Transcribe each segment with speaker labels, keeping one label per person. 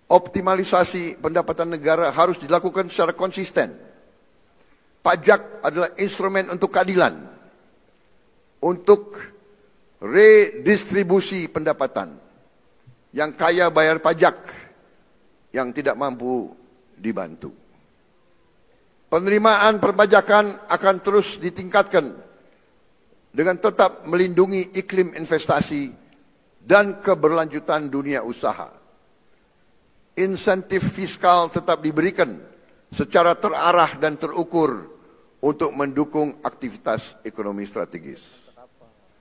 Speaker 1: Optimalisasi pendapatan negara harus dilakukan secara konsisten. Pajak adalah instrumen untuk keadilan, untuk redistribusi pendapatan. Yang kaya bayar pajak, yang tidak mampu dibantu. Penerimaan perpajakan akan terus ditingkatkan dengan tetap melindungi iklim investasi dan keberlanjutan dunia usaha. Insentif fiskal tetap diberikan secara terarah dan terukur untuk mendukung aktivitas ekonomi strategis.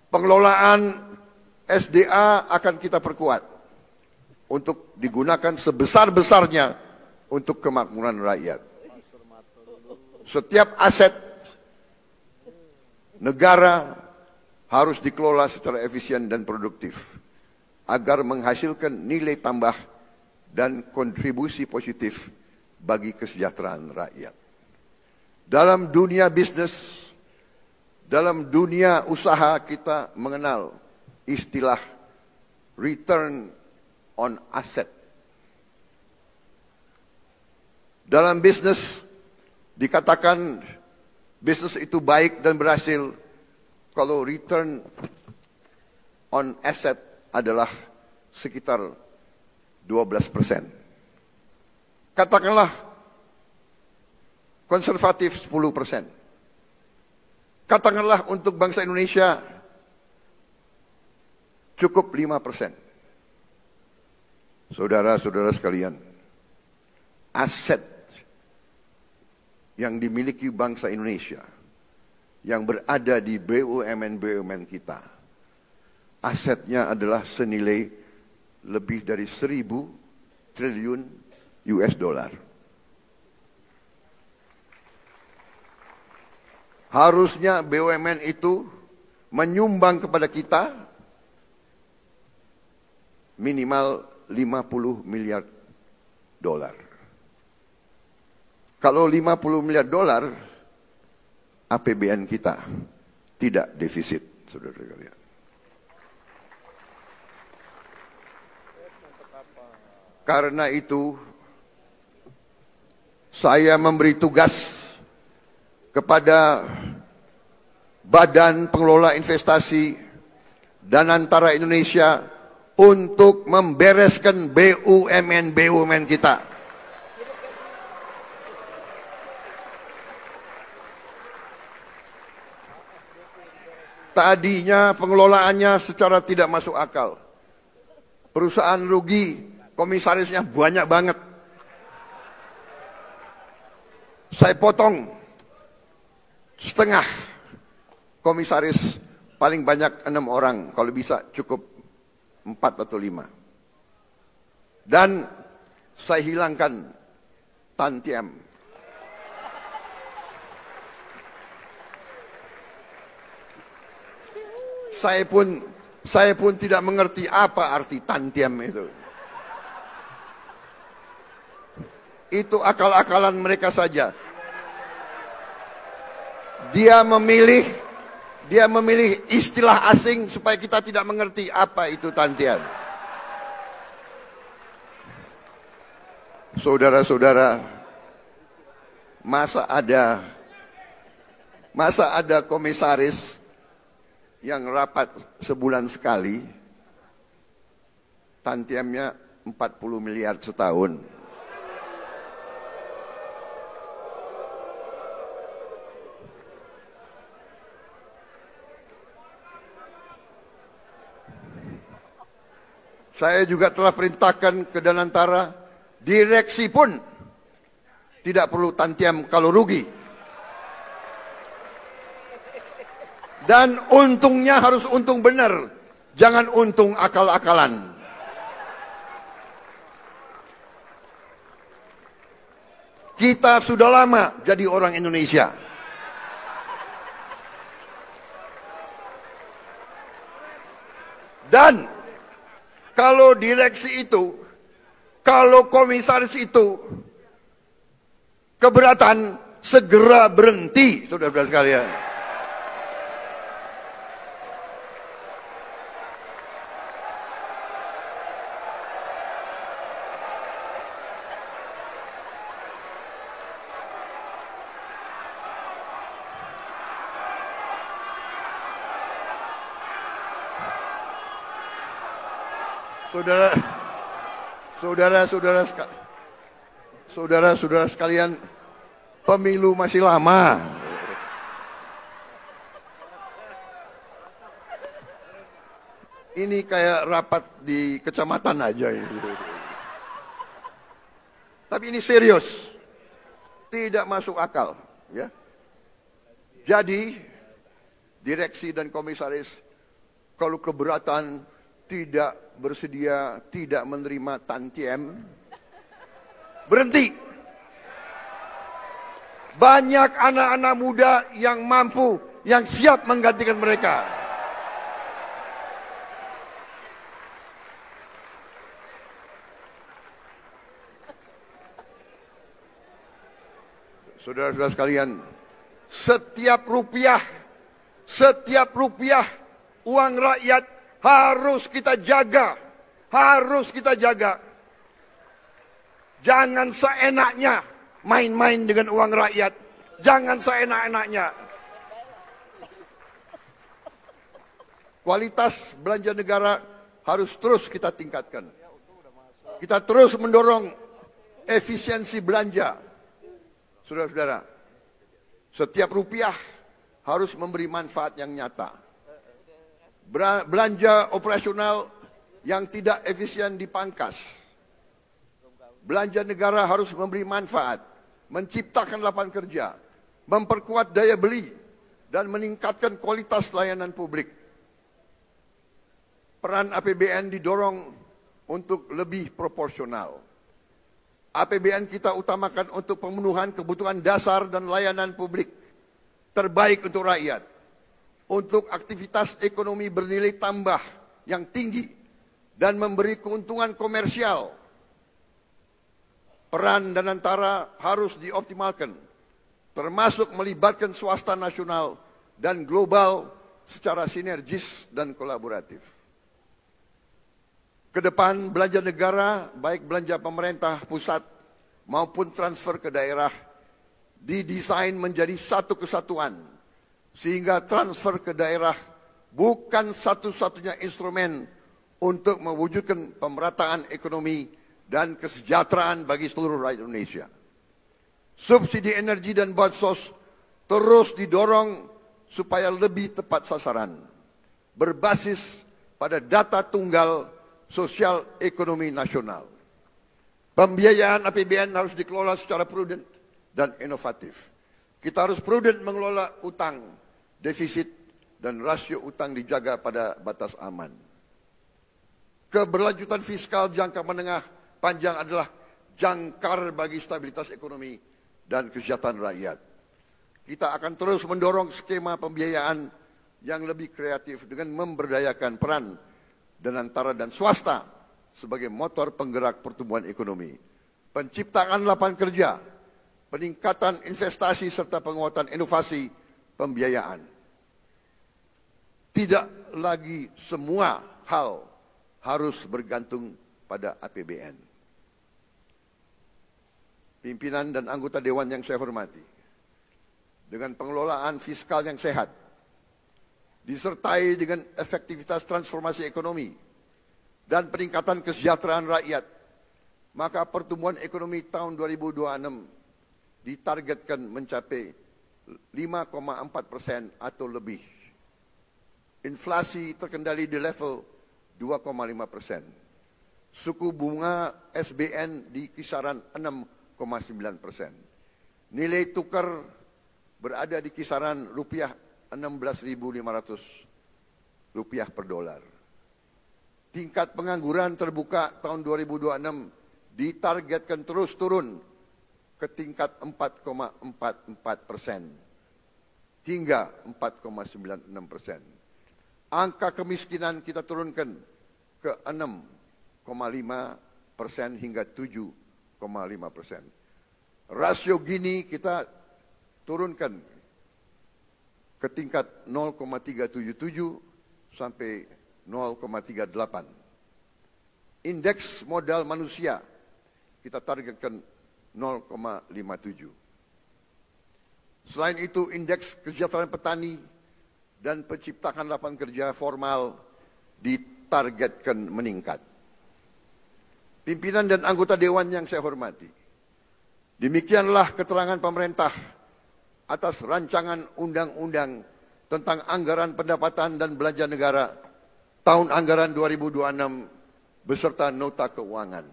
Speaker 1: Pengelolaan SDA akan kita perkuat untuk digunakan sebesar-besarnya untuk kemakmuran rakyat. Setiap aset negara harus dikelola secara efisien dan produktif agar menghasilkan nilai tambah dan kontribusi positif bagi kesejahteraan rakyat. Dalam dunia bisnis, dalam dunia usaha kita mengenal istilah return on asset. Dalam bisnis dikatakan bisnis itu baik dan berhasil kalau return on asset adalah sekitar 12%. Katakanlah konservatif 10%. Katakanlah untuk bangsa Indonesia cukup 5%. Saudara-saudara sekalian, aset yang dimiliki bangsa Indonesia yang berada di BUMN-BUMN kita, asetnya adalah senilai lebih dari 1.000 triliun US dollar. Harusnya BUMN itu menyumbang kepada kita minimal 50 miliar dolar. Kalau 50 miliar dolar, APBN kita tidak defisit, saudara sekalian. Karena itu, saya memberi tugas kepada Badan Pengelola Investasi dan Antara Indonesia untuk membereskan BUMN-BUMN kita. Tadinya pengelolaannya secara tidak masuk akal. Perusahaan rugi, komisarisnya banyak banget. Saya potong setengah komisaris, paling banyak 6 orang, kalau bisa cukup 4 atau 5. Dan saya hilangkan tantiem. Saya pun tidak mengerti apa arti tantiem itu. Itu akal-akalan mereka saja. Dia memilih istilah asing supaya kita tidak mengerti apa itu tantiem. Saudara-saudara, masa ada komisaris yang rapat sebulan sekali, tantiemnya 40 miliar setahun. Saya juga telah perintahkan ke Danantara, direksi pun tidak perlu tantiem kalau rugi. Dan untungnya harus untung benar, jangan untung akal-akalan. Kita sudah lama jadi orang Indonesia. Dan kalau direksi itu, kalau komisaris itu keberatan, segera berhenti, saudara-saudara sekalian. Saudara-saudara sekalian, pemilu masih lama. Ini kayak rapat di kecamatan aja ini. Tapi ini serius. Tidak masuk akal, ya. Jadi direksi dan komisaris kalau keberatan tidak bersedia, tidak menerima tantiem, berhenti. Banyak anak-anak muda yang mampu, yang siap menggantikan mereka. Saudara-saudara sekalian, setiap rupiah uang rakyat harus kita jaga. Jangan seenaknya main-main dengan uang rakyat. Jangan seenak-enaknya. Kualitas belanja negara harus terus kita tingkatkan. Kita terus mendorong efisiensi belanja. Saudara-saudara, setiap rupiah harus memberi manfaat yang nyata. Belanja operasional yang tidak efisien dipangkas. Belanja negara harus memberi manfaat, menciptakan lapangan kerja, memperkuat daya beli, dan meningkatkan kualitas layanan publik. Peran APBN didorong untuk lebih proporsional. APBN kita utamakan untuk pemenuhan kebutuhan dasar dan layanan publik terbaik untuk rakyat, untuk aktivitas ekonomi bernilai tambah yang tinggi dan memberi keuntungan komersial. Peran Danantara harus dioptimalkan, termasuk melibatkan swasta nasional dan global secara sinergis dan kolaboratif. Kedepan belanja negara, baik belanja pemerintah pusat maupun transfer ke daerah, didesain menjadi satu kesatuan, sehingga transfer ke daerah bukan satu-satunya instrumen untuk mewujudkan pemerataan ekonomi dan kesejahteraan bagi seluruh rakyat Indonesia. Subsidi energi dan bansos terus didorong supaya lebih tepat sasaran, berbasis pada data tunggal sosial ekonomi nasional. Pembiayaan APBN harus dikelola secara prudent dan inovatif. Kita harus prudent mengelola utang, defisit, dan rasio utang dijaga pada batas aman. Keberlanjutan fiskal jangka menengah panjang adalah jangkar bagi stabilitas ekonomi dan kesejahteraan rakyat. Kita akan terus mendorong skema pembiayaan yang lebih kreatif dengan memberdayakan peran Danantara dan swasta sebagai motor penggerak pertumbuhan ekonomi, penciptaan lapangan kerja, peningkatan investasi serta penguatan inovasi pembiayaan. Tidak lagi semua hal harus bergantung pada APBN. Pimpinan dan anggota dewan yang saya hormati, dengan pengelolaan fiskal yang sehat, disertai dengan efektivitas transformasi ekonomi dan peningkatan kesejahteraan rakyat, maka pertumbuhan ekonomi tahun 2026 ditargetkan mencapai 5,4% atau lebih. Inflasi terkendali di level 2,5%. Suku bunga SBN di kisaran 6,9%. Nilai tukar berada di kisaran rupiah 16.500 rupiah per dolar. Tingkat pengangguran terbuka tahun 2026 ditargetkan terus turun ke tingkat 4,44% hingga 4,96%. Angka kemiskinan kita turunkan ke 6,5% hingga 7,5%. Rasio Gini kita turunkan ke tingkat 0,377 sampai 0,38. Indeks modal manusia kita targetkan 0,57. Selain itu, indeks kesejahteraan petani dan penciptaan lapangan kerja formal ditargetkan meningkat. pimpinan dan anggota Dewan yang saya hormati, demikianlah keterangan pemerintah atas rancangan undang-undang tentang anggaran pendapatan dan belanja negara tahun anggaran 2026 beserta nota keuangan.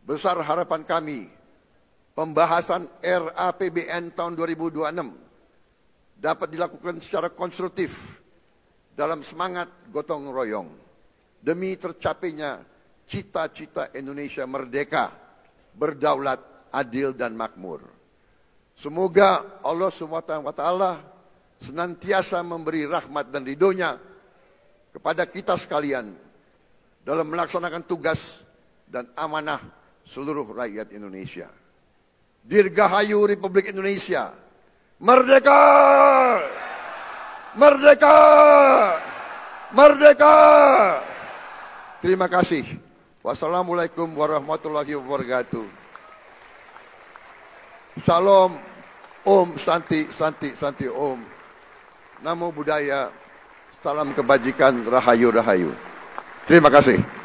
Speaker 1: Besar harapan kami, pembahasan RAPBN tahun 2026 dapat dilakukan secara konstruktif dalam semangat gotong royong demi tercapainya cita-cita Indonesia merdeka, berdaulat, adil dan makmur. Semoga Allah SWT senantiasa memberi rahmat dan ridhonya kepada kita sekalian dalam melaksanakan tugas dan amanah seluruh rakyat Indonesia. Dirgahayu Republik Indonesia. Merdeka! Merdeka! Merdeka! Terima kasih. Wassalamualaikum warahmatullahi wabarakatuh. Salam, Om, Santi, Santi, Santi, Om. Namo Buddhaya, salam kebajikan, Rahayu, Rahayu. Terima kasih.